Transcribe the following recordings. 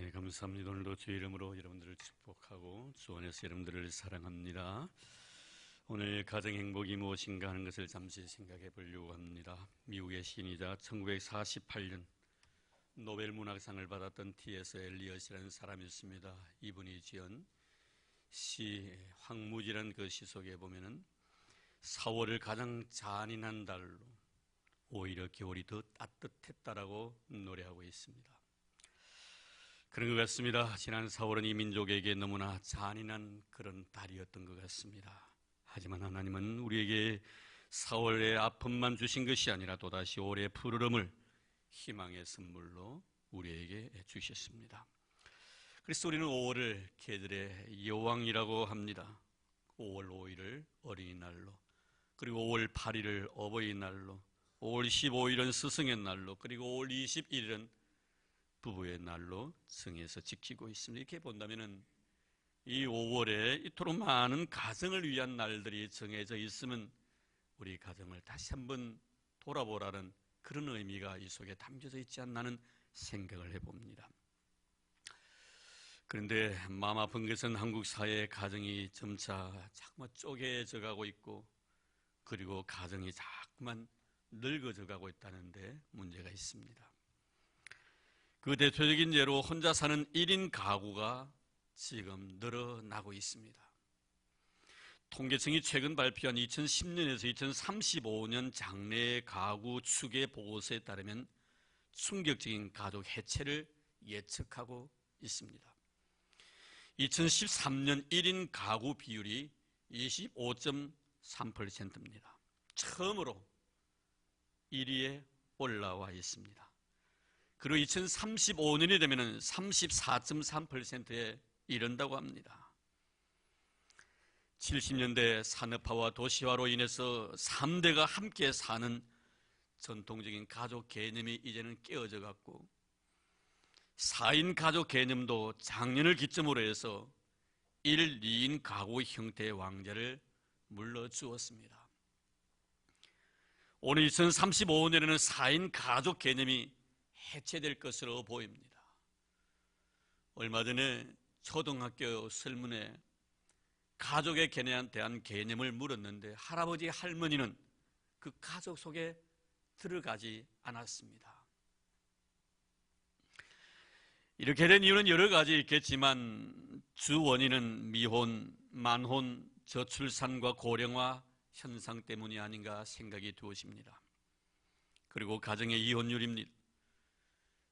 네, 감사합니다. 오늘도 주의 이름으로 여러분들을 축복하고 주 안에서 여러분들을 사랑합니다. 오늘 가정 행복이 무엇인가 하는 것을 잠시 생각해 보려고 합니다. 미국의 시인이자 1948년 노벨 문학상을 받았던 T.S. 엘리엇이라는 사람이 있습니다. 이분이 지은 시 황무지라는 그 시 속에 보면은 4월을 가장 잔인한 달로 오히려 겨울이 더 따뜻했다라고 노래하고 있습니다. 그런 것 같습니다. 지난 4월은 이 민족에게 너무나 잔인한 그런 달이었던 것 같습니다. 하지만 하나님은 우리에게 4월의 아픔만 주신 것이 아니라 또다시 올해의 푸르름을 희망의 선물로 우리에게 주셨습니다. 그래서 우리는 5월을 개들의 여왕이라고 합니다. 5월 5일을 어린이날로, 그리고 5월 8일을 어버이날로, 5월 15일은 스승의 날로, 그리고 5월 21일은 부부의 날로 정해서 지키고 있습니다. 이렇게 본다면은 이 5월에 이토록 많은 가정을 위한 날들이 정해져 있으면 우리 가정을 다시 한번 돌아보라는 그런 의미가 이 속에 담겨져 있지 않나는 생각을 해봅니다. 그런데 마음 아픈 것은 한국 사회의 가정이 점차 자꾸만 쪼개져 가고 있고, 그리고 가정이 자꾸만 늙어져 가고 있다는 데 문제가 있습니다. 그 대표적인 예로 혼자 사는 1인 가구가 지금 늘어나고 있습니다. 통계청이 최근 발표한 2010년에서 2035년 장래 가구 추계 보고서에 따르면 충격적인 가족 해체를 예측하고 있습니다. 2013년 1인 가구 비율이 25.3%입니다. 처음으로 1위에 올라와 있습니다. 그리고 2035년이 되면 34.3%에 이른다고 합니다. 70년대 산업화와 도시화로 인해서 3대가 함께 사는 전통적인 가족 개념이 이제는 깨어져 갖고 4인 가족 개념도 작년을 기점으로 해서 1, 2인 가구 형태의 왕자를 물러주었습니다. 오늘 2035년에는 4인 가족 개념이 해체될 것으로 보입니다. 얼마 전에 초등학교 설문에 가족에 대한 개념을 물었는데 할아버지, 할머니는 그 가족 속에 들어가지 않았습니다. 이렇게 된 이유는 여러 가지 있겠지만 주 원인은 미혼, 만혼, 저출산과 고령화 현상 때문이 아닌가 생각이 되어집니다. 그리고 가정의 이혼율입니다.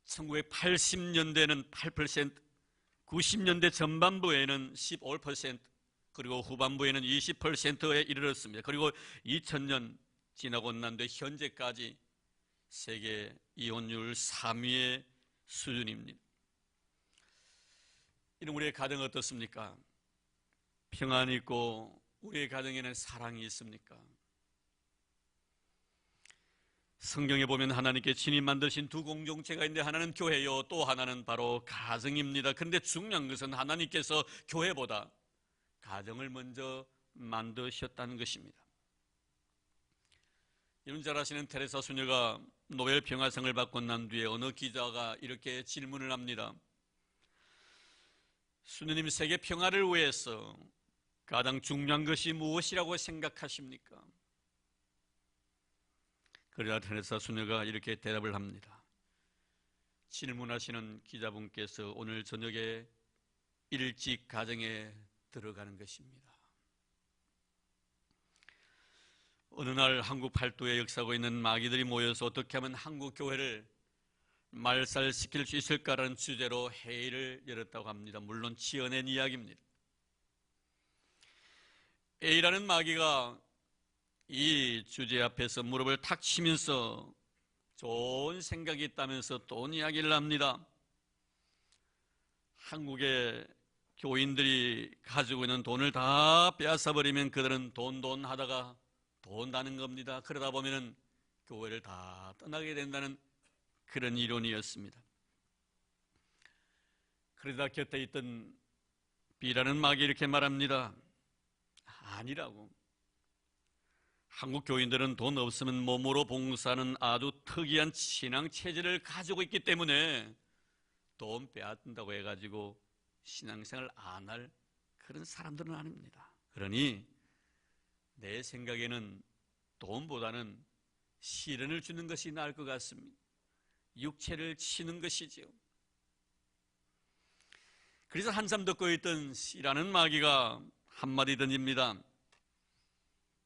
1980년대는 8%, 90년대 전반부에는 15%, 그리고 후반부에는 20%에 이르렀습니다. 그리고 2000년 지나고 난 뒤 현재까지 세계 이혼율 3위의 수준입니다. 이런 우리의 가정은 어떻습니까? 평안이 있고 우리의 가정에는 사랑이 있습니까? 성경에 보면 하나님께 친히 만드신 두 공동체가 있는데 하나는 교회요, 또 하나는 바로 가정입니다. 그런데 중요한 것은 하나님께서 교회보다 가정을 먼저 만드셨다는 것입니다. 여러분 잘 아시는 테레사 수녀가 노벨 평화상을 받고 난 뒤에 어느 기자가 이렇게 질문을 합니다. 수녀님, 세계 평화를 위해서 가장 중요한 것이 무엇이라고 생각하십니까? 그러자 테레사 수녀가 이렇게 대답을 합니다. 질문하시는 기자분께서 오늘 저녁에 일찍 가정에 들어가는 것입니다. 어느 날 한국 팔도에 역사하고 있는 마귀들이 모여서 어떻게 하면 한국 교회를 말살시킬 수 있을까라는 주제로 회의를 열었다고 합니다. 물론 지어낸 이야기입니다. A라는 마귀가 이 주제 앞에서 무릎을 탁 치면서 좋은 생각이 있다면서 또 이야기를 합니다. 한국의 교인들이 가지고 있는 돈을 다 빼앗아버리면 그들은 돈 하다가 돈 다는 겁니다. 그러다 보면 교회를 다 떠나게 된다는 그런 이론이었습니다. 그러다 곁에 있던 B라는 마귀 이렇게 말합니다. 아니라고. 한국 교인들은 돈 없으면 몸으로 봉사하는 아주 특이한 신앙 체질을 가지고 있기 때문에 돈 빼앗는다고 해가지고 신앙생활 안 할 그런 사람들은 아닙니다. 그러니 내 생각에는 돈보다는 시련을 주는 것이 나을 것 같습니다. 육체를 치는 것이지요. 그래서 한참 듣고 있던 씨라는 마귀가 한마디 던집니다.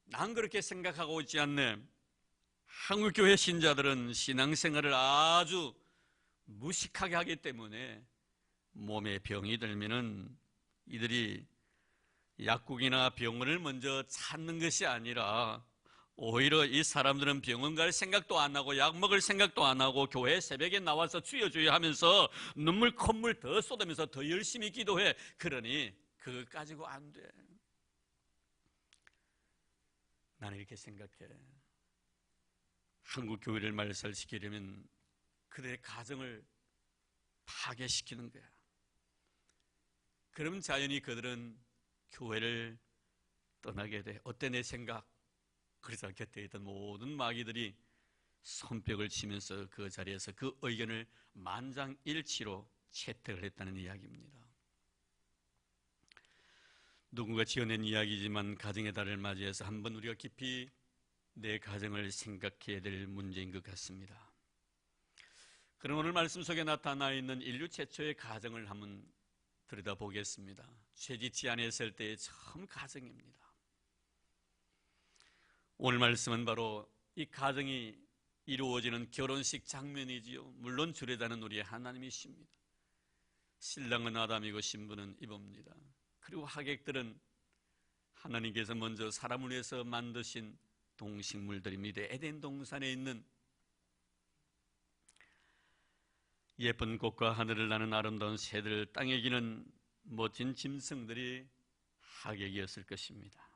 난 그렇게 생각하고 있지 않네. 한국교회 신자들은 신앙생활을 아주 무식하게 하기 때문에 몸에 병이 들면은 이들이 약국이나 병원을 먼저 찾는 것이 아니라 오히려 이 사람들은 병원 갈 생각도 안 하고 약 먹을 생각도 안 하고 교회 새벽에 나와서 주여 주여 하면서 눈물 콧물 더 쏟으면서 더 열심히 기도해. 그러니 그거 가지고 안 돼. 나는 이렇게 생각해. 한국 교회를 말살시키려면 그들의 가정을 파괴시키는 거야. 그러면 자연히 그들은 교회를 떠나게 돼. 어때 내 생각? 그래서 곁에 있던 모든 마귀들이 손뼉을 치면서 그 자리에서 그 의견을 만장일치로 채택을 했다는 이야기입니다. 누군가 지어낸 이야기지만 가정의 달을 맞이해서 한번 우리가 깊이 내 가정을 생각해야 될 문제인 것 같습니다. 그럼 오늘 말씀 속에 나타나 있는 인류 최초의 가정을 한번 들여다보겠습니다. 죄짓지 않았을 때의 처음 가정입니다. 오늘 말씀은 바로 이 가정이 이루어지는 결혼식 장면이지요. 물론 주례자는 우리의 하나님이십니다. 신랑은 아담이고 신부는 이브입니다. 그리고 하객들은 하나님께서 먼저 사람을 위해서 만드신 동식물들입니다. 에덴 동산에 있는 예쁜 꽃과 하늘을 나는 아름다운 새들, 땅에 기는 멋진 짐승들이 하객이었을 것입니다.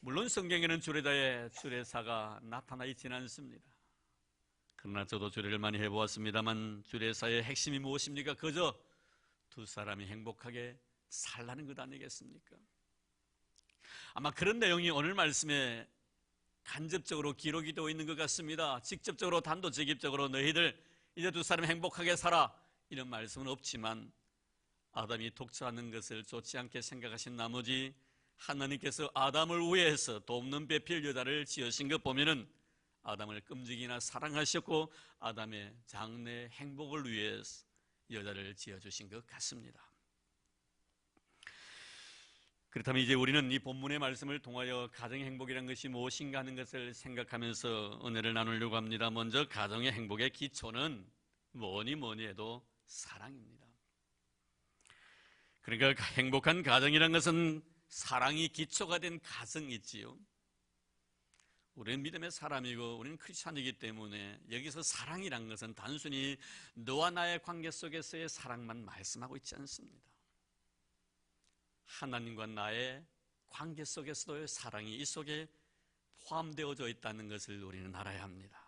물론 성경에는 주례자의 주례사가 나타나 있지는 않습니다. 그러나 저도 주례를 많이 해보았습니다만 주례사의 핵심이 무엇입니까? 그저 두 사람이 행복하게 살라는 것 아니겠습니까? 아마 그런 내용이 오늘 말씀에 간접적으로 기록이 되어 있는 것 같습니다. 직접적으로 단도직입적으로 너희들 이제 두 사람이 행복하게 살아 이런 말씀은 없지만 아담이 독차하는 것을 좋지 않게 생각하신 나머지 하나님께서 아담을 위해서 돕는 배필 여자를 지으신 것 보면은 아담을 끔찍이나 사랑하셨고 아담의 장래 행복을 위해서 여자를 지어주신 것 같습니다. 그렇다면 이제 우리는 이 본문의 말씀을 통하여 가정의 행복이라는 것이 무엇인가 하는 것을 생각하면서 은혜를 나누려고 합니다. 먼저 가정의 행복의 기초는 뭐니 해도 사랑입니다. 그러니까 행복한 가정이라는 것은 사랑이 기초가 된 가정이지요. 우리는 믿음의 사람이고 우리는 크리스찬이기 때문에 여기서 사랑이란 것은 단순히 너와 나의 관계 속에서의 사랑만 말씀하고 있지 않습니다. 하나님과 나의 관계 속에서도 사랑이 이 속에 포함되어져 있다는 것을 우리는 알아야 합니다.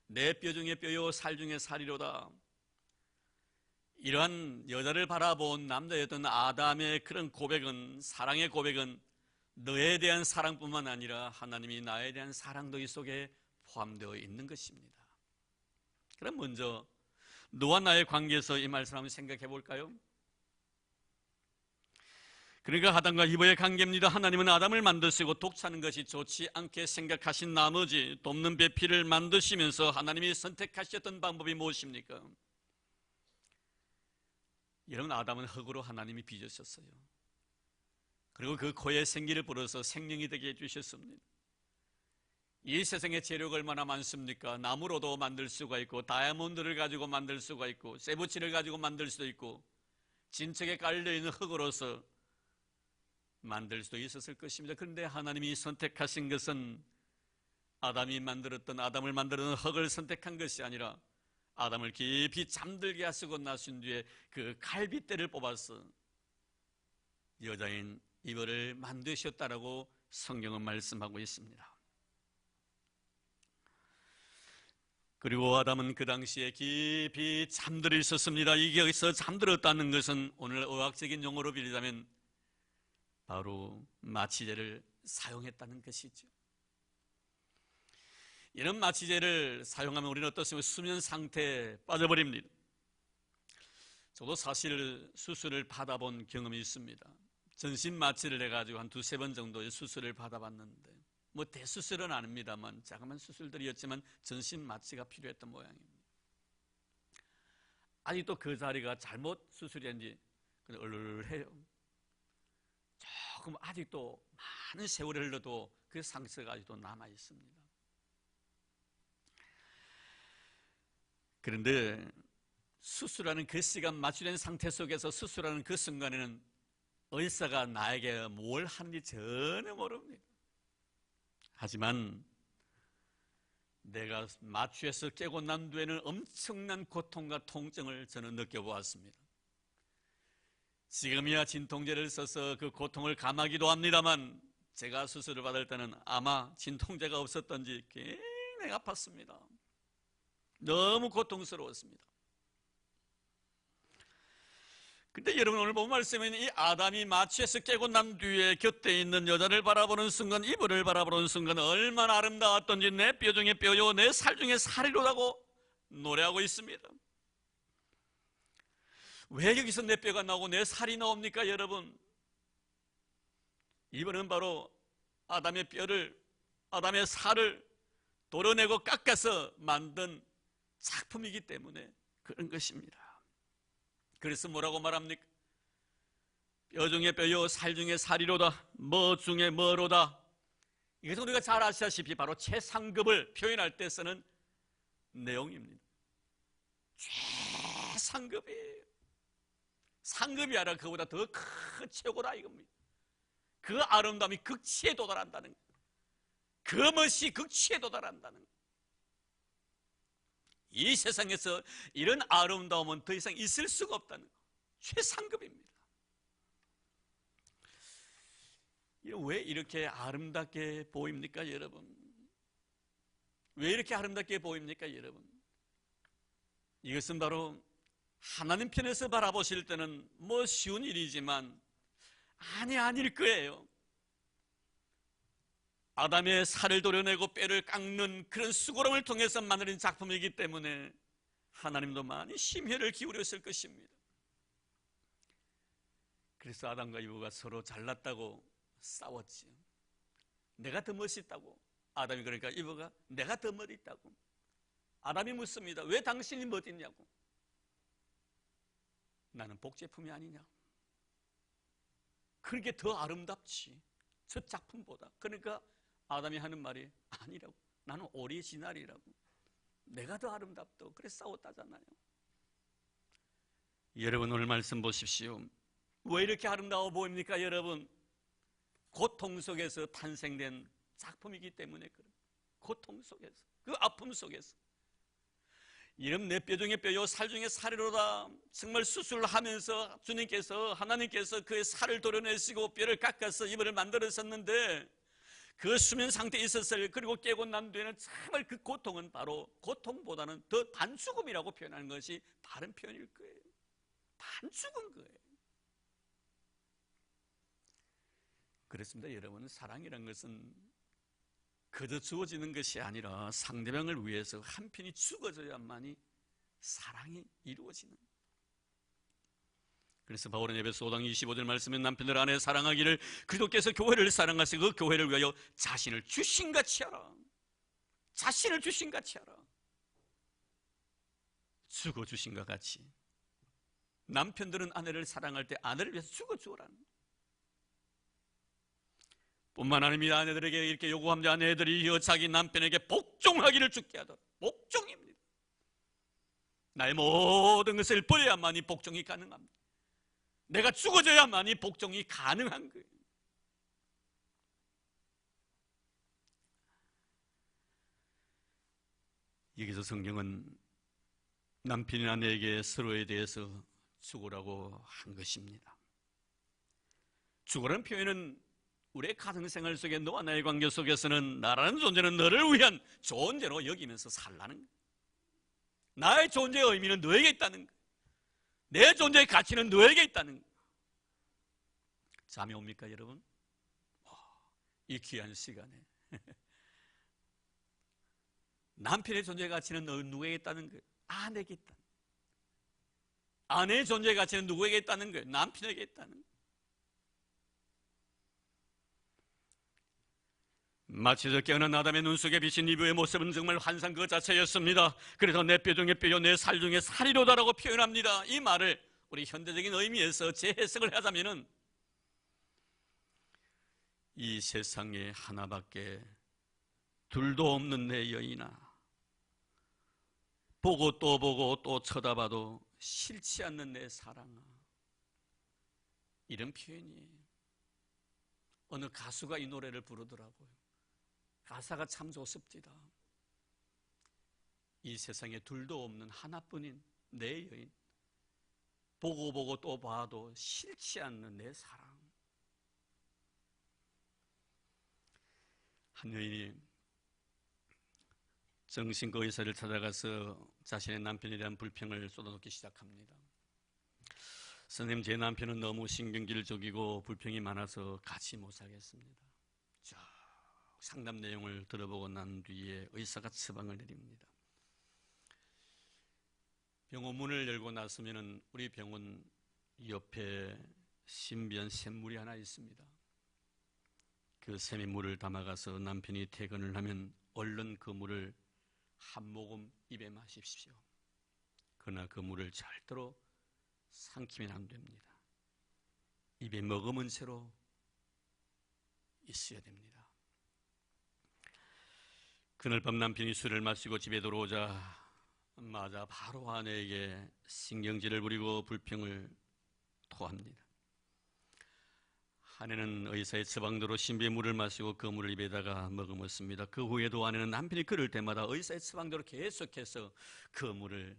내 뼈 중에 뼈요 살 중에 살이로다. 이러한 여자를 바라본 남자였던 아담의 그런 고백은, 사랑의 고백은 너에 대한 사랑뿐만 아니라 하나님이 나에 대한 사랑도 이 속에 포함되어 있는 것입니다. 그럼 먼저 너와 나의 관계에서 이 말씀을 한번 생각해 볼까요? 그러니까 아담과 이브의 관계입니다. 하나님은 아담을 만드시고 독차는 것이 좋지 않게 생각하신 나머지 돕는 배필을 만드시면서 하나님이 선택하셨던 방법이 무엇입니까? 여러분, 아담은 흙으로 하나님이 빚으셨어요. 그리고 그 코에 생기를 불어서 생명이 되게 해주셨습니다. 이 세상에 재료가 얼마나 많습니까? 나무로도 만들 수가 있고 다이아몬드를 가지고 만들 수가 있고 쇠붙이를 가지고 만들 수도 있고 진척에 깔려있는 흙으로서 만들 수도 있었을 것입니다. 그런데 하나님이 선택하신 것은 아담을 만들었던 흙을 선택한 것이 아니라 아담을 깊이 잠들게 하시고 나신 뒤에 그 갈빗대를 뽑아서 여자인 이브를 만드셨다라고 성경은 말씀하고 있습니다. 그리고 아담은 그 당시에 깊이 잠들어 있었습니다. 이게 여기서 잠들었다는 것은 오늘 의학적인 용어로 빌리자면 바로 마취제를 사용했다는 것이죠. 이런 마취제를 사용하면 우리는 어떻습니까? 수면 상태에 빠져버립니다. 저도 사실 수술을 받아본 경험이 있습니다. 전신 마취를 해가지고 한 두세 번 정도의 수술을 받아봤는데, 뭐 대수술은 아닙니다만 자그마한 수술들이었지만 전신 마취가 필요했던 모양입니다. 아직도 그 자리가 잘못 수술인지 얼얼해요. 조금 아직도 많은 세월이 흘러도 그 상처가 아직도 남아 있습니다. 그런데 수술하는 그 시간, 마취된 상태 속에서 수술하는 그 순간에는 의사가 나에게 뭘 하는지 전혀 모릅니다. 하지만 내가 마취해서 깨고 난 뒤에는 엄청난 고통과 통증을 저는 느껴보았습니다. 지금이야 진통제를 써서 그 고통을 감하기도 합니다만, 제가 수술을 받을 때는 아마 진통제가 없었던지 굉장히 아팠습니다. 너무 고통스러웠습니다. 근데 여러분, 오늘 본 말씀은 이 아담이 마취해서 깨고 난 뒤에 곁에 있는 여자를 바라보는 순간, 이불을 바라보는 순간 얼마나 아름다웠던지, 내 뼈 중에 뼈요 내 살 중에 살이로라고 노래하고 있습니다. 왜 여기서 내 뼈가 나오고 내 살이 나옵니까 여러분? 이번은 바로 아담의 뼈를, 아담의 살을 도려내고 깎아서 만든 작품이기 때문에 그런 것입니다. 그래서 뭐라고 말합니까? 뼈 중에 뼈요 살 중에 살이로다, 뭐 중에 뭐로다. 이것은 우리가 잘 아시다시피 바로 최상급을 표현할 때 쓰는 내용입니다. 최상급이에요. 상급이 아니라 그보다 더 큰 최고다 이겁니다. 그 아름다움이 극치에 도달한다는 것, 그 멋이 극치에 도달한다는 것. 이 세상에서 이런 아름다움은 더 이상 있을 수가 없다는 것. 최상급입니다. 왜 이렇게 아름답게 보입니까 여러분? 왜 이렇게 아름답게 보입니까 여러분? 이것은 바로 하나님 편에서 바라보실 때는 뭐 쉬운 일이지만 아닐 거예요. 아담의 살을 도려내고 뼈를 깎는 그런 수고름을 통해서 만든 작품이기 때문에 하나님도 많이 심혈을 기울였을 것입니다. 그래서 아담과 이브가 서로 잘났다고 싸웠지요. 내가 더 멋있다고. 아담이 그러니까 이브가 내가 더 멋있다고. 아담이 묻습니다. 왜 당신이 멋있냐고. 나는 복제품이 아니냐. 그렇게 더 아름답지, 저 작품보다. 그러니까 아담이 하는 말이 아니라고. 나는 오리지널이라고. 내가 더 아름답다고. 그래서 싸웠다잖아요. 여러분, 오늘 말씀 보십시오. 왜 이렇게 아름다워 보입니까 여러분? 고통 속에서 탄생된 작품이기 때문에 그래요. 고통 속에서, 그 아픔 속에서. 이름 내 뼈 중에 뼈요 살 중에 살이로다. 정말 수술을 하면서 주님께서, 하나님께서 그의 살을 도려내시고 뼈를 깎아서 이불을 만들었었는데 그 수면 상태에 있었어요. 그리고 깨고 난 뒤에는 정말 그 고통은 바로 고통보다는 더 반죽음이라고 표현하는 것이 바른 표현일 거예요. 반죽은 거예요. 그렇습니다. 여러분, 사랑이란 것은 그저 주어지는 것이 아니라 상대방을 위해서 한편이 죽어져야만이 사랑이 이루어지는. 그래서 바울은 에베소 5장 25절 말씀에 남편들 아내 사랑하기를 그리스도께서 교회를 사랑하시고 그 교회를 위하여 자신을 주신같이 하라. 자신을 주신같이 하라. 죽어주신 것 같이 남편들은 아내를 사랑할 때 아내를 위해서 죽어주라는. 뿐만 아닙니다. 아내들에게 이렇게 요구합니다. 아내들이 자기 남편에게 복종하기를 죽게 하도록. 복종입니다. 나의 모든 것을 버려야만이 복종이 가능합니다. 내가 죽어져야만이 복종이 가능한 거예요. 여기서 성경은 남편이 아내에게 서로에 대해서 죽으라고 한 것입니다. 죽으라는 표현은 우리의 가정생활 속에 너와 나의 관계 속에서는 나라는 존재는 너를 위한 존재로 여기면서 살라는 거예요. 나의 존재의 의미는 너에게 있다는 거예요. 내 존재의 가치는 너에게 있다는 거예요. 잠이 옵니까 여러분? 이 귀한 시간에 남편의 존재 가치는 누구에게 있다는 거예요? 아내에게 있다. 아내의 존재 가치는 누구에게 있다는 거예요? 남편에게 있다는 거예요. 마치 저 깨어난 아담의 눈 속에 비친 이브의 모습은 정말 환상 그 자체였습니다. 그래서 내 뼈 중에 뼈요 내 살 중에 살이로다라고 표현합니다. 이 말을 우리 현대적인 의미에서 재해석을 하자면은 이 세상에 하나밖에 둘도 없는 내 여인아, 보고 또 쳐다봐도 싫지 않는 내 사랑아, 이런 표현이에요. 어느 가수가 이 노래를 부르더라고요. 가사가 참 좋습니다. 이 세상에 둘도 없는 하나뿐인 내 여인, 보고 또 봐도 싫지 않는 내 사랑. 한 여인이 정신과 의사를 찾아가서 자신의 남편에 대한 불평을 쏟아놓기 시작합니다. 선생님, 제 남편은 너무 신경질적이고 불평이 많아서 같이 못 살겠습니다. 상담 내용을 들어보고 난 뒤에 의사가 처방을 내립니다. 병원 문을 열고 나서면 우리 병원 옆에 신비한 샘물이 하나 있습니다. 그 샘의 물을 담아가서 남편이 퇴근을 하면 얼른 그 물을 한 모금 입에 마십시오. 그러나 그 물을 절대로 삼키면 안 됩니다. 입에 머금은 채로 있어야 됩니다. 그날 밤 남편이 술을 마시고 집에 들어오자마자 바로 아내에게 신경질을 부리고 불평을 토합니다. 아내는 의사의 처방대로 신비의 물을 마시고 그 물을 입에다가 머금었습니다. 그 후에도 아내는 남편이 그럴 때마다 의사의 처방대로 계속해서 그 물을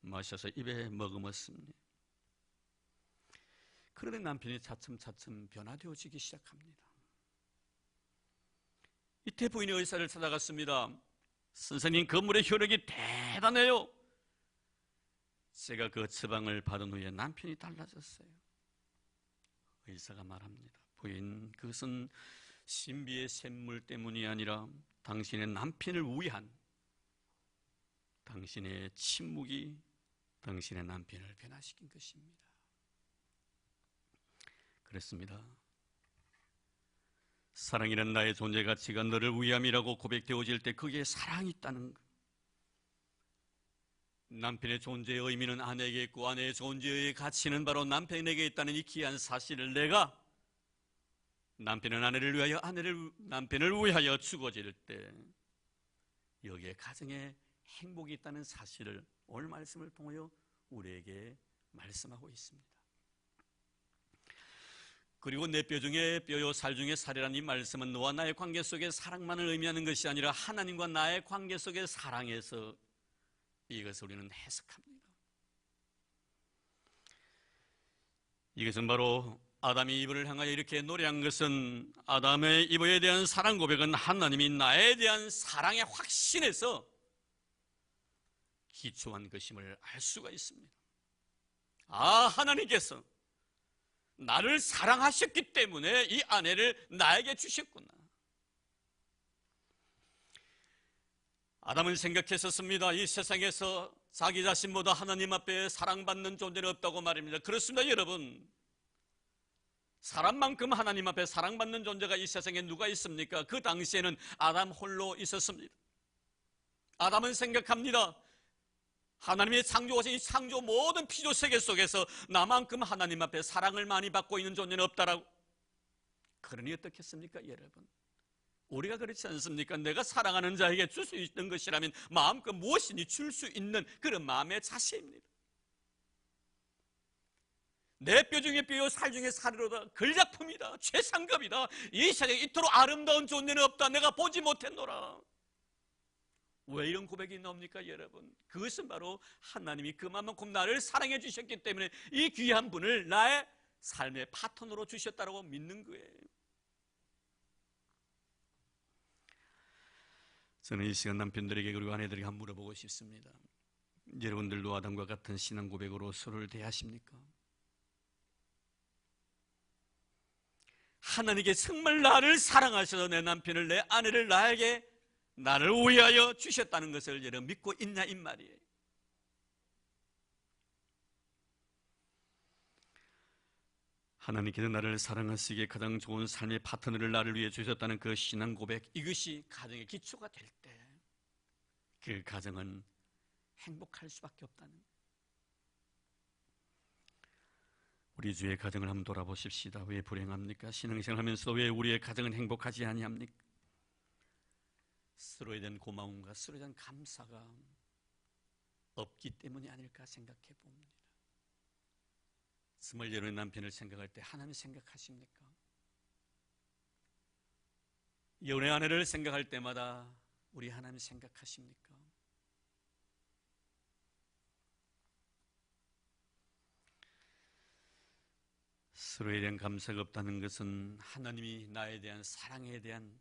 마셔서 입에 머금었습니다. 그런데 남편이 차츰 변화되어지기 시작합니다. 이때 부인이 의사를 찾아갔습니다. 선생님, 그 물의 효력이 대단해요. 제가 그 처방을 받은 후에 남편이 달라졌어요. 의사가 말합니다. 부인, 그것은 신비의 샘물 때문이 아니라 당신의 남편을 위한 당신의 침묵이 당신의 남편을 변화시킨 것입니다. 그렇습니다. 사랑이란 나의 존재 가치가 너를 위함이라고 고백되어질 때 그게 사랑이 있다는 것. 남편의 존재의 의미는 아내에게 있고 아내의 존재의 가치는 바로 남편에게 있다는 이 귀한 사실을 내가 남편은 아내를 위하여 남편을 위하여 죽어질 때 여기에 가정에 행복이 있다는 사실을 오늘 말씀을 통하여 우리에게 말씀하고 있습니다. 그리고 내 뼈 중에 뼈요 살 중에 살이라는 이 말씀은 너와 나의 관계 속의 사랑만을 의미하는 것이 아니라 하나님과 나의 관계 속의 사랑에서 이것을 우리는 해석합니다. 이것은 바로 아담이 이브를 향하여 이렇게 노래한 것은 아담의 이브에 대한 사랑 고백은 하나님이 나에 대한 사랑의 확신에서 기초한 것임을 알 수가 있습니다. 하나님께서 나를 사랑하셨기 때문에 이 아내를 나에게 주셨구나. 아담은 생각했었습니다. 이 세상에서 자기 자신보다 하나님 앞에 사랑받는 존재는 없다고 말입니다. 그렇습니다, 여러분. 사람만큼 하나님 앞에 사랑받는 존재가 이 세상에 누가 있습니까? 그 당시에는 아담 홀로 있었습니다. 아담은 생각합니다. 하나님의 창조하신 이 창조 모든 피조 세계 속에서 나만큼 하나님 앞에 사랑을 많이 받고 있는 존재는 없다라고. 그러니 어떻겠습니까, 여러분? 우리가 그렇지 않습니까? 내가 사랑하는 자에게 줄 수 있는 것이라면 마음껏 무엇이니 줄 수 있는 그런 마음의 자세입니다. 내 뼈 중에 뼈요 살 중에 살이로다. 걸작품이다. 최상급이다. 이 세상에 이토록 아름다운 존재는 없다. 내가 보지 못했노라. 왜 이런 고백이 나옵니까, 여러분? 그것은 바로 하나님이 그만큼 나를 사랑해 주셨기 때문에 이 귀한 분을 나의 삶의 파트너로 주셨다고 믿는 거예요. 저는 이 시간 남편들에게 그리고 아내들에게 한번 물어보고 싶습니다. 여러분들도 아담과 같은 신앙 고백으로 서로를 대하십니까? 하나님께 정말 나를 사랑하셔서 내 남편을, 내 아내를 나에게 나를 위하여 주셨다는 것을 여러분 믿고 있냐 이 말이에요. 하나님께서 나를 사랑하시기에 가장 좋은 삶의 파트너를 나를 위해 주셨다는 그 신앙 고백, 이것이 가정의 기초가 될 때 그 가정은 행복할 수밖에 없다는 거예요. 우리 주의 가정을 한번 돌아보십시다. 왜 불행합니까? 신앙생활 하면서 왜 우리의 가정은 행복하지 아니합니까? 서로에 대한 고마움과 서로에 대한 감사가 없기 때문이 아닐까 생각해 봅니다. 정말 여러분 남편을 생각할 때 하나님 생각하십니까? 여러분의 아내를 생각할 때마다 우리 하나님 생각하십니까? 서로에 대한 감사가 없다는 것은 하나님이 나에 대한 사랑에 대한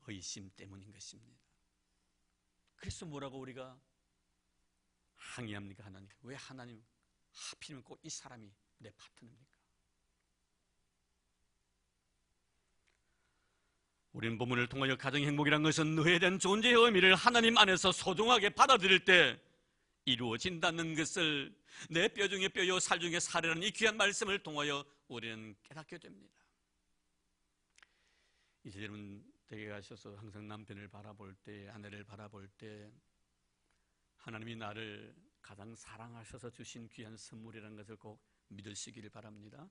의심 때문인 것입니다. 그래서 뭐라고 우리가 항의합니까? 하나님, 왜 하나님 하필이면 꼭 이 사람이 내 파트너입니까? 우리는 본문을 통하여 가정의 행복이란 것은 너에 대한 존재의 의미를 하나님 안에서 소중하게 받아들일 때 이루어진다는 것을 내 뼈 중에 뼈요 살 중에 살이라는 이 귀한 말씀을 통하여 우리는 깨닫게 됩니다. 이제 여러분 댁에 가셔서 항상 남편을 바라볼 때, 아내를 바라볼 때 하나님이 나를 가장 사랑하셔서 주신 귀한 선물이라는 것을 꼭 믿으시기를 바랍니다.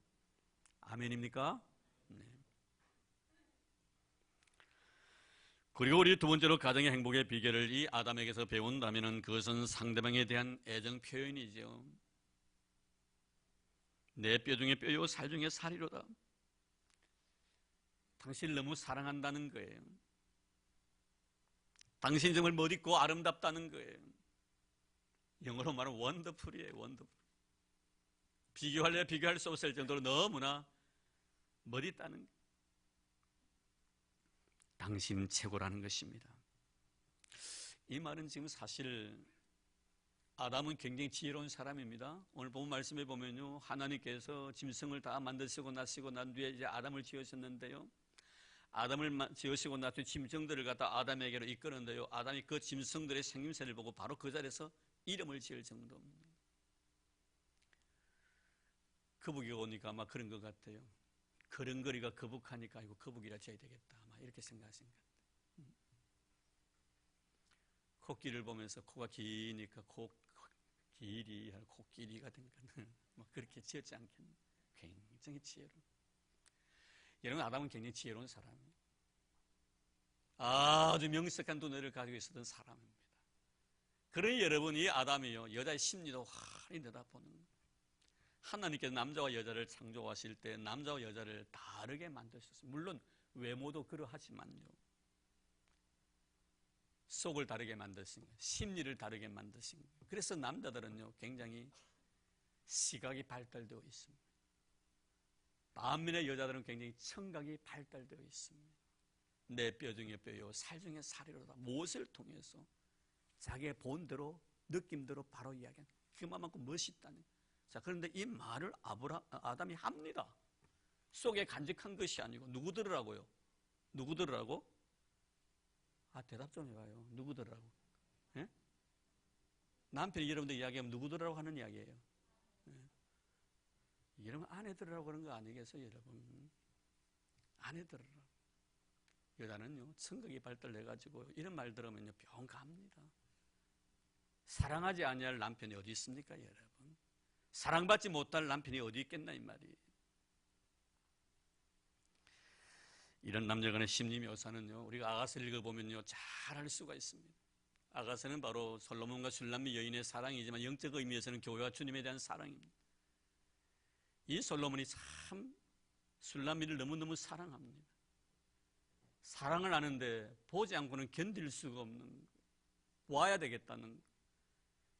아멘입니까? 네. 그리고 우리 두 번째로 가정의 행복의 비결을 이 아담에게서 배운다면 그것은 상대방에 대한 애정 표현이죠. 내 뼈 중에 뼈요 살 중에 살이로다. 당신을 너무 사랑한다는 거예요. 당신 정말 멋있고 아름답다는 거예요. 영어로 말하면 원더풀이에요. 원더풀. 비교할 수 없을 정도로 너무나 멋있다는 거예요. 당신 최고라는 것입니다. 이 말은 지금 사실 아담은 굉장히 지혜로운 사람입니다. 오늘 본 말씀에 보면요, 하나님께서 짐승을 다 만드시고 나시고 난 뒤에 이제 아담을 지으셨는데요, 아담을 지으시고 난 뒤에 짐승들을 갖다 아담에게로 이끄는데요, 아담이 그 짐승들의 생김새를 보고 바로 그 자리에서 이름을 지을 정도입니다. 거북이가 오니까 아마 그런 것 같아요. 걸음걸이가 거북하니까 이거 거북이라 지어야 되겠다, 아마 이렇게 생각하신 것 같아요. 코끼리를 보면서 코가 기니까 코끼리가 된 거는 뭐 그렇게 지었지 않겠나. 굉장히 지혜로운. 여러분, 아담은 굉장히 지혜로운 사람이에요. 아주 명석한 두뇌를 가지고 있었던 사람입니다. 그러니 여러분이 아담이요, 여자의 심리도 환히 내다보는 거예요. 하나님께서 남자와 여자를 창조하실 때 남자와 여자를 다르게 만드셨어요. 물론 외모도 그러하지만요, 속을 다르게 만드신 거예요. 심리를 다르게 만드신 거예요. 그래서 남자들은요 굉장히 시각이 발달되어 있습니다. 반면에 여자들은 굉장히 청각이 발달되어 있습니다. 내 뼈 중에 뼈요 살 중에 살이로다. 무엇을 통해서 자기의 본대로 느낌대로 바로 이야기하는 그만큼 멋있다는 거예요. 자, 그런데 이 말을 아담이 합니다. 속에 간직한 것이 아니고. 누구 들으라고요? 누구 들으라고? 대답 좀 해봐요. 누구 들으라고? 예? 남편이 여러분들 이야기하면 누구 들으라고 하는 이야기예요. 예? 여러분 아내 들으라고 그런 거 아니겠어요, 여러분? 아내 들으라고. 여자는요 청각이 발달해가지고 이런 말 들으면요 병 갑니다. 사랑하지 아니할 남편이 어디 있습니까, 여러분? 사랑받지 못할 남편이 어디 있겠나 이 말이에요. 이런 남녀간의 심리 묘사는요 우리가 아가서를 읽어보면요 잘 알 수가 있습니다. 아가서는 바로 솔로몬과 슐람미 여인의 사랑이지만 영적 의미에서는 교회와 주님에 대한 사랑입니다. 이 솔로몬이 참 슐람미를 너무너무 사랑합니다. 사랑을 하는데 보지 않고는 견딜 수가 없는 거예요. 와야 되겠다는 거예요.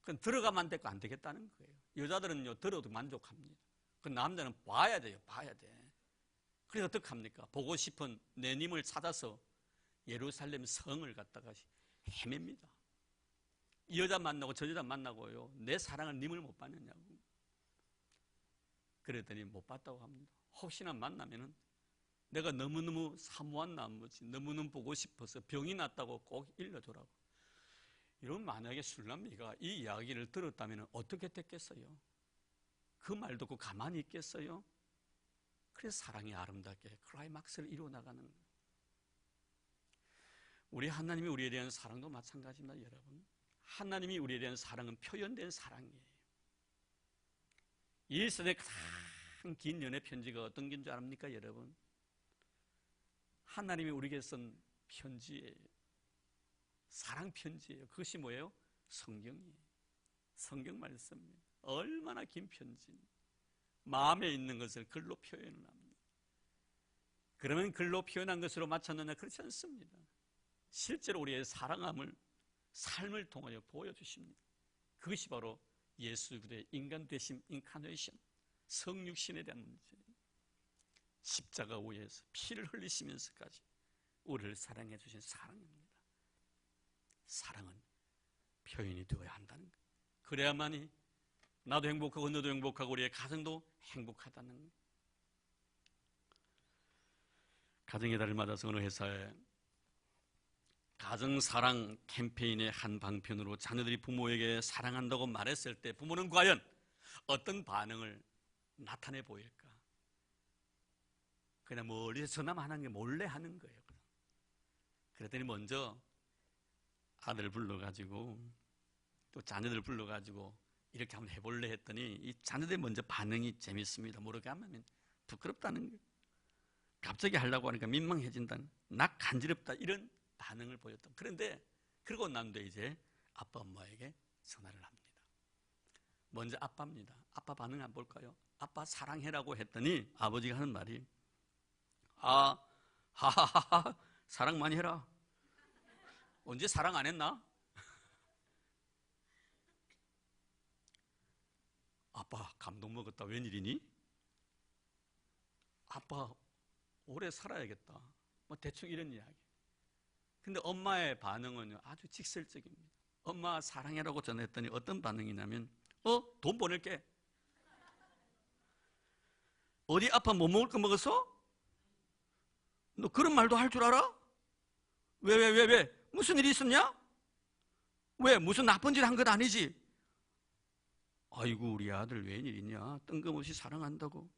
그건 들어가면 안 되겠다는 거예요. 여자들은요 들어도 만족합니다. 그 남자는 봐야 돼요. 봐야 돼. 그래서 어떻게 합니까? 보고 싶은 내 님을 찾아서 예루살렘 성을 갖다가 헤맵니다. 이 여자 만나고 저 여자 만나고요 내 사랑을 님을 못 받느냐고. 그랬더니 못 봤다고 합니다. 혹시나 만나면은 내가 너무너무 사모한 나머지 너무너무 보고 싶어서 병이 났다고 꼭 일러주라고. 이런 만약에 술람미가 이 이야기를 들었다면 어떻게 됐겠어요? 그 말 듣고 가만히 있겠어요? 그래서 사랑이 아름답게 클라이막스를 이루어나가는 거예요. 우리 하나님이 우리에 대한 사랑도 마찬가지입니다, 여러분. 하나님이 우리에 대한 사랑은 표현된 사랑이에요. 이 세대 가장 긴 연애 편지가 어떤 긴 줄 압니까, 여러분? 하나님이 우리에게 쓴 편지예요. 사랑 편지예요. 그것이 뭐예요? 성경이에요. 성경 말씀입니다. 얼마나 긴 편지입니다. 마음에 있는 것을 글로 표현을 합니다. 그러면 글로 표현한 것으로 마쳤느냐? 그렇지 않습니다. 실제로 우리의 사랑함을 삶을 통하여 보여주십니다. 그것이 바로 예수 그리스도의 인간 되심, 인카네이션, 성육신에 대한 문제예요. 십자가 위에서 피를 흘리시면서까지 우리를 사랑해 주신 사랑입니다. 사랑은 표현이 되어야 한다는 거예요. 그래야만이 나도 행복하고 너도 행복하고 우리의 가정도 행복하다는 거예요. 가정의 달을 맞아서 어느 회사에 가정사랑 캠페인의 한 방편으로 자녀들이 부모에게 사랑한다고 말했을 때 부모는 과연 어떤 반응을 나타내 보일까? 그냥 멀리서 전화만 하는 게 몰래 하는 거예요. 그랬더니 먼저 아들 불러가지고 또 자녀들 불러가지고 이렇게 한번 해볼래 했더니 이 자녀들 먼저 반응이 재밌습니다. 모르게 하면 부끄럽다는 거예요. 갑자기 하려고 하니까 민망해진다는, 나 간지럽다, 이런 반응을 보였다. 그런데 그러고 난 뒤에 이제 아빠 엄마에게 전화를 합니다. 먼저 아빠입니다. 아빠 반응 한번 볼까요? 아빠 사랑해라고 했더니 아버지가 하는 말이 하하하하 사랑 많이 해라. 언제 사랑 안 했나? 아빠 감동 먹었다. 웬일이니? 아빠 오래 살아야겠다. 뭐 대충 이런 이야기. 근데 엄마의 반응은 아주 직설적입니다. 엄마 사랑해라고 전했더니 어떤 반응이냐면 돈 보낼게. 어디 아빠 뭐 먹을 거 먹었어? 너 그런 말도 할 줄 알아? 왜? 무슨 일이 있었냐? 왜? 무슨 나쁜 짓 한 것 아니지? 아이고 우리 아들 웬일이냐? 뜬금없이 사랑한다고.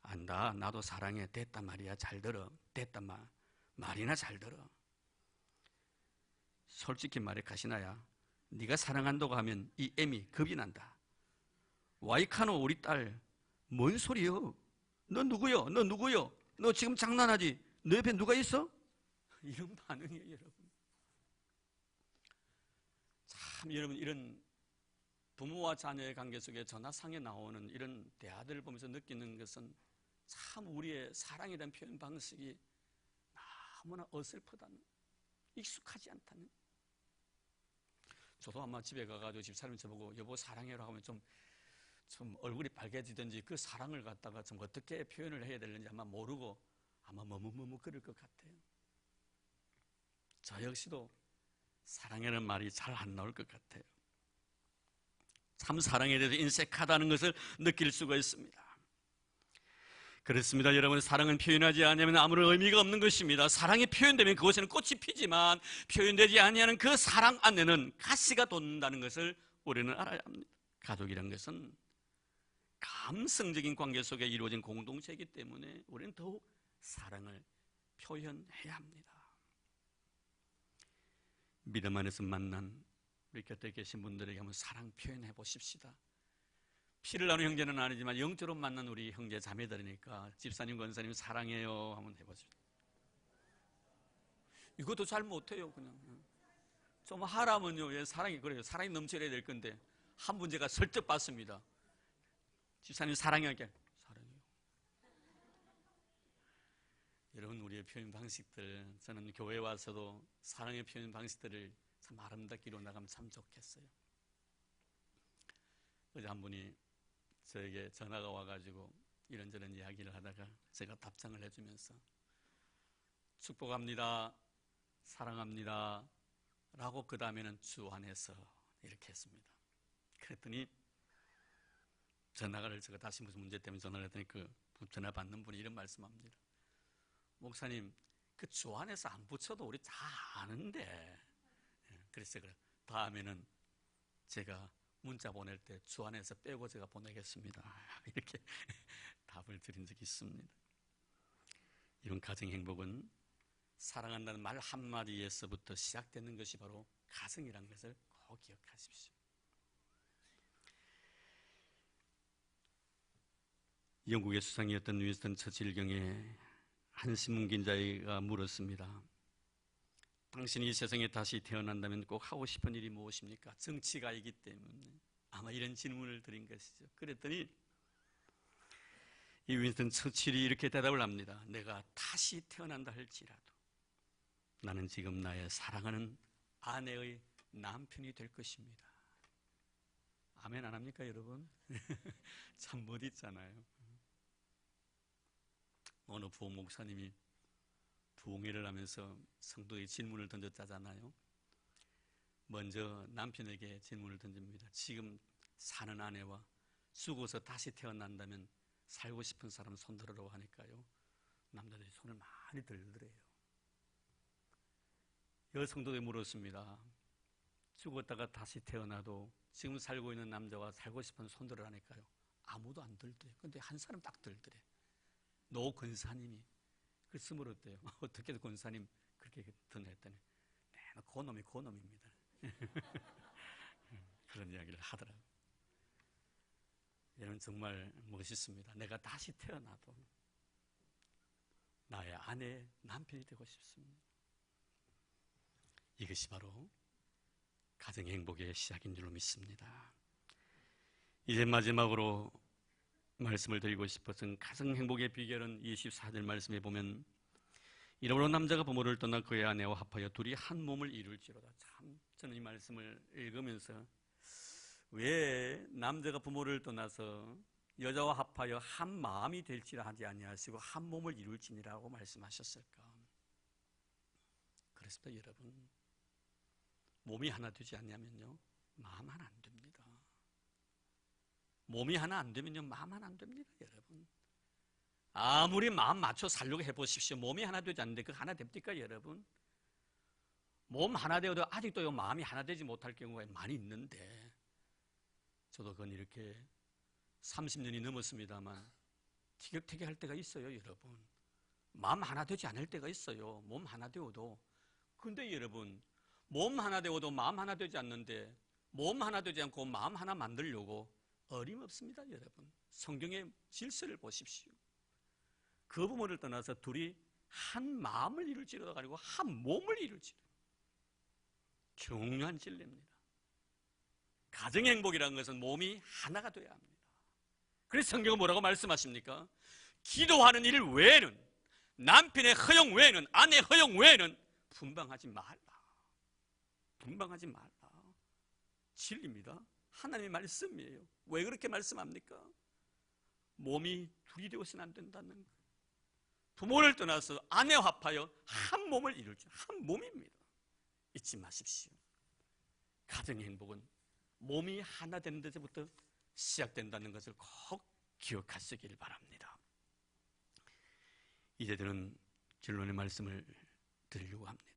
안다. 나도 사랑해. 됐단 말이야. 잘 들어. 됐단 말이나 잘 들어. 솔직히 말해 가시나야, 네가 사랑한다고 하면 이 애미 겁이 난다. 와이카노 우리 딸 뭔 소리요? 너 누구요? 너 누구요? 너 지금 장난하지? 너 옆에 누가 있어? 이런 반응이에요, 여러분. 참 여러분, 이런 부모와 자녀의 관계 속에 전화상에 나오는 이런 대화들을 보면서 느끼는 것은 참 우리의 사랑에 대한 표현 방식이 너무나 어설프다는, 익숙하지 않다는. 저도 아마 집에 가가지고 집사람이 저보고 여보 사랑해라고 하면 좀 얼굴이 빨개지든지 그 사랑을 갖다가 좀 어떻게 표현을 해야 되는지 아마 모르고 아마 머뭇머뭇거릴 것 같아요. 저 역시도 사랑이라는 말이 잘 안 나올 것 같아요. 참 사랑에 대해서 인색하다는 것을 느낄 수가 있습니다. 그렇습니다. 여러분, 사랑은 표현하지 않으면 아무런 의미가 없는 것입니다. 사랑이 표현되면 그곳에는 꽃이 피지만 표현되지 아니하는 그 사랑 안에는 가시가 돋는다는 것을 우리는 알아야 합니다. 가족이란 것은 감성적인 관계 속에 이루어진 공동체이기 때문에 우리는 더욱 사랑을 표현해야 합니다. 믿음 안에서 만난 우리 곁에 계신 분들에게 한번 사랑 표현해 보십시다. 피를 나눈 형제는 아니지만 영적으로 만난 우리 형제 자매들이니까 집사님, 권사님 사랑해요 한번 해보십시오. 이것도 잘 못해요. 그냥 좀 하라면요. 왜 사랑이 그래요? 사랑이 넘쳐야 될 건데 한 분 제가 설득 받습니다. 집사님 사랑해요. 사랑해요. 여러분, 우리의 표현 방식들, 저는 교회에 와서도 사랑의 표현 방식들을 참 아름답게 이루어 나가면 참 좋겠어요. 어제 한 분이 저에게 전화가 와가지고 이런저런 이야기를 하다가 제가 답장을 해주면서 축복합니다, 사랑합니다 라고 그 다음에는 주 안에서 이렇게 했습니다. 그랬더니 전화를 제가 다시 무슨 문제 때문에 전화를 했더니 그 전화 받는 분이 이런 말씀합니다. 목사님, 그 주 안에서 안 붙여도 우리 다 아는데. 그래서 그래. 다음에는 제가 문자 보낼 때 주 안에서 빼고 제가 보내겠습니다. 이렇게 답을 드린 적이 있습니다. 이런 가정 행복은 사랑한다는 말 한마디에서부터 시작되는 것이 바로 가정이라는 것을 꼭 기억하십시오. 영국의 수상이었던 윈스턴 처칠 경에 한 신문기자가 물었습니다. 당신이 이 세상에 다시 태어난다면 꼭 하고 싶은 일이 무엇입니까? 정치가이기 때문에 아마 이런 질문을 드린 것이죠. 그랬더니 이 윈스턴 처칠이 이렇게 대답을 합니다. 내가 다시 태어난다 할지라도 나는 지금 나의 사랑하는 아내의 남편이 될 것입니다. 아멘 안 합니까 여러분? 참 멋있잖아요. 어느 부흥 목사님이 부흥회를 하면서 성도의 질문을 던졌잖아요. 먼저 남편에게 질문을 던집니다. 지금 사는 아내와 죽어서 다시 태어난다면 살고 싶은 사람 손들으라고 하니까요. 남자들이 손을 많이 들더래요. 여성도에 물었습니다. 죽었다가 다시 태어나도 지금 살고 있는 남자와 살고 싶은 손들을 하니까요. 아무도 안 들더래요. 근데 한 사람 딱 들더래. 노 권사님이. 그래서 물었대요. 어떻게 권사님 그렇게 드냈더니 네, 그놈이 그놈입니다. 그런 이야기를 하더라고요. 여러분 정말 멋있습니다. 내가 다시 태어나도 나의 아내, 남편이 되고 싶습니다. 이것이 바로 가정의 행복의 시작인 줄로 믿습니다. 이제 마지막으로 말씀을 드리고 싶어서 가정 행복의 비결은 24절 말씀에 보면 이러므로 남자가 부모를 떠나 그의 아내와 합하여 둘이 한 몸을 이룰지로다. 참 저는 이 말씀을 읽으면서 왜 남자가 부모를 떠나서 여자와 합하여 한 마음이 될지라 하지 아니하시고 한 몸을 이룰지니라고 말씀하셨을까? 그렇습니다 여러분. 몸이 하나 되지 않냐면요 마음 하나 안 됩니다. 몸이 하나 안 되면요 마음 하나 안 됩니다 여러분. 아무리 마음 맞춰 살려고 해보십시오. 몸이 하나 되지 않는데 그거 하나 됩니까 여러분? 몸 하나 되어도 아직도 마음이 하나 되지 못할 경우가 많이 있는데 저도 그건 이렇게 30년이 넘었습니다만 티격태격 할 때가 있어요 여러분. 마음 하나 되지 않을 때가 있어요. 몸 하나 되어도. 근데 여러분 몸 하나 되어도 마음 하나 되지 않는데 몸 하나 되지 않고 마음 하나 만들려고 어림없습니다 여러분. 성경의 질서를 보십시오. 그 부모를 떠나서 둘이 한 마음을 이룰지로다 가지고 한 몸을 이룰지로다. 중요한 진리입니다. 가정의 행복이라는 것은 몸이 하나가 되어야 합니다. 그래서 성경은 뭐라고 말씀하십니까? 기도하는 일 외에는 남편의 허용 외에는 아내 허용 외에는 분방하지 말라. 분방하지 말라. 진리입니다. 하나님의 말씀이에요. 왜 그렇게 말씀합니까? 몸이 둘이 되어서는 안 된다는 거예요. 부모를 떠나서 아내와 합하여 한 몸을 이룰 줄, 한 몸입니다. 잊지 마십시오. 가정의 행복은 몸이 하나 되는 데서부터 시작된다는 것을 꼭 기억하시길 바랍니다. 이제 저는 결론의 말씀을 드리려고 합니다.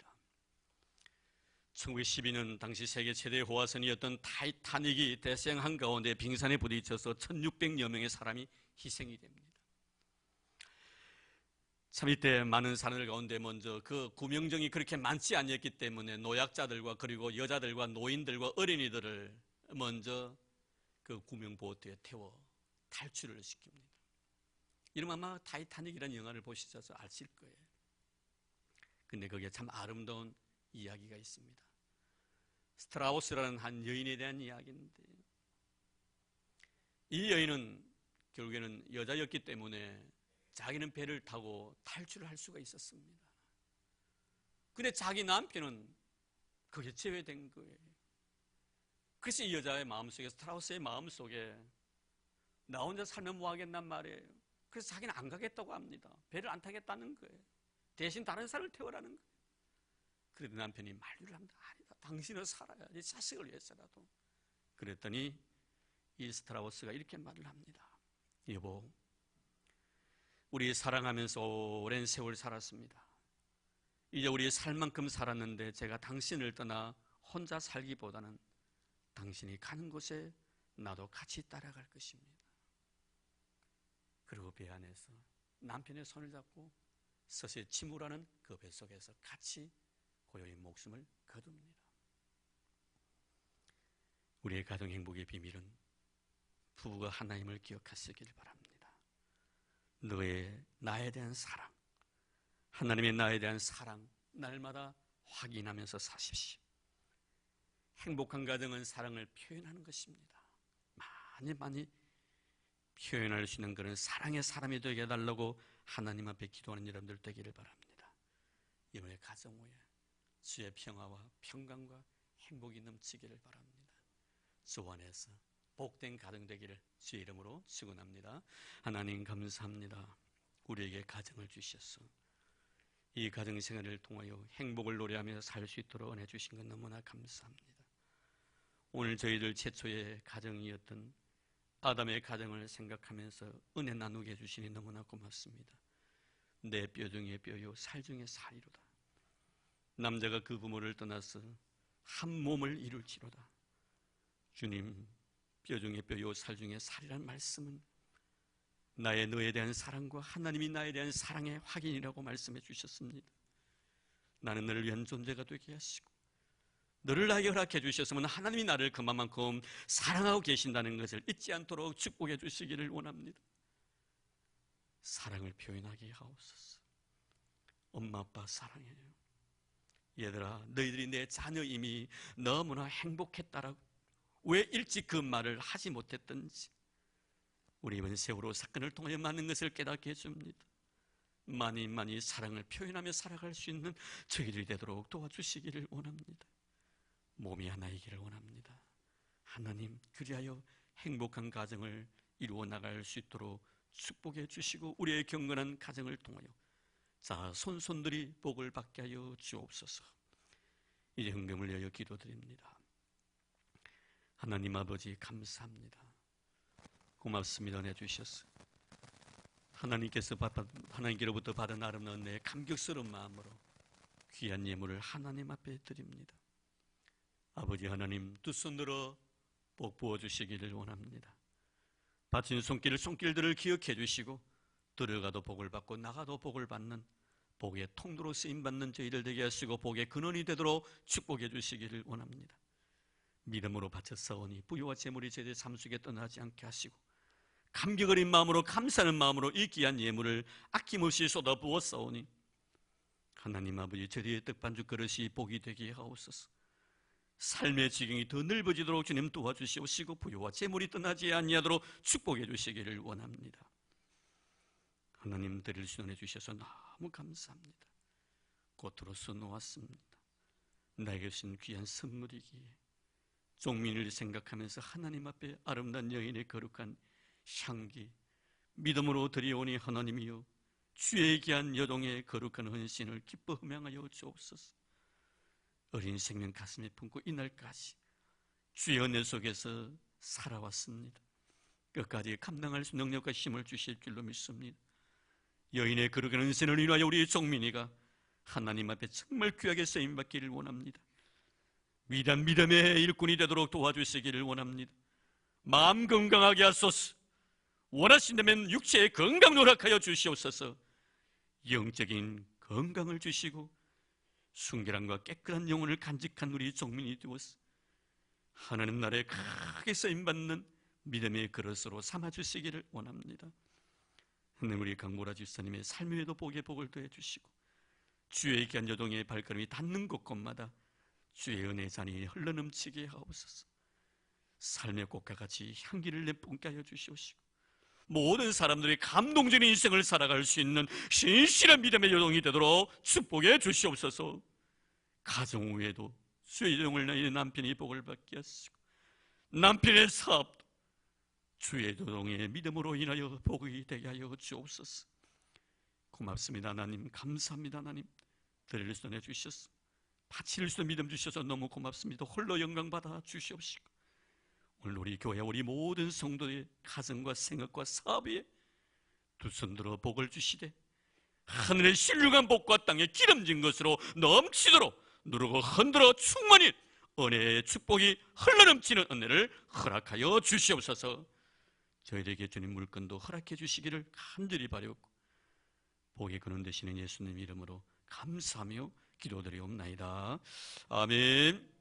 1912년 당시 세계 최대 호화선이었던 타이타닉이 대서양 한가운데 빙산에 부딪혀서 1600여 명의 사람이 희생이 됩니다. 참 이때 많은 사람들 가운데 먼저 그 구명정이 그렇게 많지 않았기 때문에 노약자들과 그리고 여자들과 노인들과 어린이들을 먼저 그 구명보트에 태워 탈출을 시킵니다. 이러면 아마 타이타닉이라는 영화를 보시셔서 아실 거예요. 근데 거기에 참 아름다운 이야기가 있습니다. 스트라우스라는 한 여인에 대한 이야기인데 이 여인은 결국에는 여자였기 때문에 자기는 배를 타고 탈출을 할 수가 있었습니다. 근데 자기 남편은 그게 제외된 거예요. 그래서 이 여자의 마음속에, 스트라우스의 마음속에 나 혼자 살면 뭐 하겠단 말이에요. 그래서 자기는 안 가겠다고 합니다. 배를 안 타겠다는 거예요. 대신 다른 사람을 태우라는 거예요. 그래도 남편이 만류를 합니다. 아니다, 당신은 살아야지, 자식을 위해서라도. 그랬더니 이 스트라우스가 이렇게 말을 합니다. 여보, 우리 사랑하면서 오랜 세월 살았습니다. 이제 우리 살 만큼 살았는데 제가 당신을 떠나 혼자 살기보다는 당신이 가는 곳에 나도 같이 따라갈 것입니다. 그리고 배 안에서 남편의 손을 잡고 서서히 침울하는 그 뱃속에서 같이 고요히 목숨을 거둡니다. 우리의 가정 행복의 비밀은 부부가 하나님을 기억하시길 바랍니다. 나에 대한 사랑, 하나님의 나에 대한 사랑 날마다 확인하면서 사십시오. 행복한 가정은 사랑을 표현하는 것입니다. 많이 표현할 수 있는 그런 사랑의 사람이 되게 해달라고 하나님 앞에 기도하는 여러분들 되기를 바랍니다. 여러분의 가정 위에 주의 평화와 평강과 행복이 넘치기를 바랍니다. 주 안에서 복된 가정 되기를 주의 이름으로 축원합니다. 하나님 감사합니다. 우리에게 가정을 주셔서 이 가정 생활을 통하여 행복을 노래하며 살 수 있도록 은혜 주신 것 너무나 감사합니다. 오늘 저희들 최초의 가정이었던 아담의 가정을 생각하면서 은혜 나누게 해주시니 너무나 고맙습니다. 내 뼈 중에 뼈요 살 중에 살이로다. 남자가 그 부모를 떠나서 한 몸을 이룰지로다. 주님, 뼈 중에 뼈요 살 중에 살이란 말씀은 나의 너에 대한 사랑과 하나님이 나에 대한 사랑의 확인이라고 말씀해 주셨습니다. 나는 너를 위한 존재가 되게 하시고 너를 나에게 허락해 주셨으면 하나님이 나를 그만큼 사랑하고 계신다는 것을 잊지 않도록 축복해 주시기를 원합니다. 사랑을 표현하게 하옵소서. 엄마 아빠 사랑해요. 얘들아, 너희들이 내 자녀임이 너무나 행복했다라고 왜 일찍 그 말을 하지 못했던지 우리 이번 세월호 사건을 통해 많은 것을 깨닫게 해줍니다. 많이 사랑을 표현하며 살아갈 수 있는 저희들이 되도록 도와주시기를 원합니다. 몸이 하나이기를 원합니다. 하나님, 그리하여 행복한 가정을 이루어 나갈 수 있도록 축복해 주시고 우리의 경건한 가정을 통하여 손손들이 복을 받게 하여 주옵소서. 이제 헌금을 위하여 기도드립니다. 하나님 아버지 감사합니다. 고맙습니다. 내주셨어. 하나님께로부터 받은 아름다운 내 감격스러운 마음으로 귀한 예물을 하나님 앞에 드립니다. 아버지 하나님, 두 손 들어 복 부어주시기를 원합니다. 바친 손길들을 기억해 주시고 들어가도 복을 받고 나가도 복을 받는 복의 통로로 쓰임받는 저희들 되게 하시고 복의 근원이 되도록 축복해 주시기를 원합니다. 믿음으로 바쳤사오니 부유와 재물이 저희들 삶 속에 떠나지 않게 하시고 감격 어린 마음으로 감사하는 마음으로 이 귀한 예물을 아낌없이 쏟아부었사오니 하나님 아버지, 저희의 떡반죽 그릇이 복이 되게 하옵소서. 삶의 지경이 더 넓어지도록 주님 도와주시옵시고 부유와 재물이 떠나지 아니하도록 축복해 주시기를 원합니다. 하나님, 드릴 수 은혜 주셔서 너무 감사합니다. 겉으로서 놓았습니다. 나에게 주신 귀한 선물이기에 종민을 생각하면서 하나님 앞에 아름다운 여인의 거룩한 향기 믿음으로 드리오니 하나님이여, 주의 귀한 여종의 거룩한 헌신을 기뻐 흠양하여 주옵소서. 어린 생명 가슴에 품고 이날까지 주의 은혜 속에서 살아왔습니다. 끝까지 감당할 수 능력과 힘을 주실 줄로 믿습니다. 여인의 거룩한 헌신을 인하여 우리 종민이가 하나님 앞에 정말 귀하게 쓰임받기를 원합니다. 위대한 믿음의 일꾼이 되도록 도와주시기를 원합니다. 마음 건강하게 하소서. 원하신다면 육체의 건강을 허락하여 주시옵소서. 영적인 건강을 주시고 순결함과 깨끗한 영혼을 간직한 우리 종민이 되어서 하나님 나라에 크게 쓰임받는 믿음의 그릇으로 삼아주시기를 원합니다. 하나님, 우리 강보라 집사님의 삶에도 복의 복을 더해 주시고 주의 귀한 여종의 발걸음이 닿는 곳곳마다 주의 은혜 잔이 흘러넘치게 하옵소서. 삶의 꽃과 같이 향기를 내뿜게 하여 주시옵시고 모든 사람들이 감동적인 인생을 살아갈 수 있는 신실한 믿음의 여종이 되도록 축복해 주시옵소서. 가정 외에도 주의 여종을 낳은 남편이 복을 받게 하시고 남편의 사업도 주의 여종의 믿음으로 인하여 복이 되게 하여 주옵소서. 고맙습니다 하나님. 감사합니다 하나님. 드릴 수 있는 주셔서 바칠 수 있는 믿음 주셔서 너무 고맙습니다. 홀로 영광 받아 주시옵시고 오늘 우리 교회 우리 모든 성도의 가정과 생각과 사업에 두 손 들어 복을 주시되 하늘의 신령한 복과 땅에 기름진 것으로 넘치도록 누르고 흔들어 충만히 은혜의 축복이 흘러넘치는 은혜를 허락하여 주시옵소서. 저희에게 주님 물건도 허락해 주시기를 간절히 바라옵고 복의 근원 되시는 예수님 이름으로 감사하며 기도드리옵나이다. 아멘.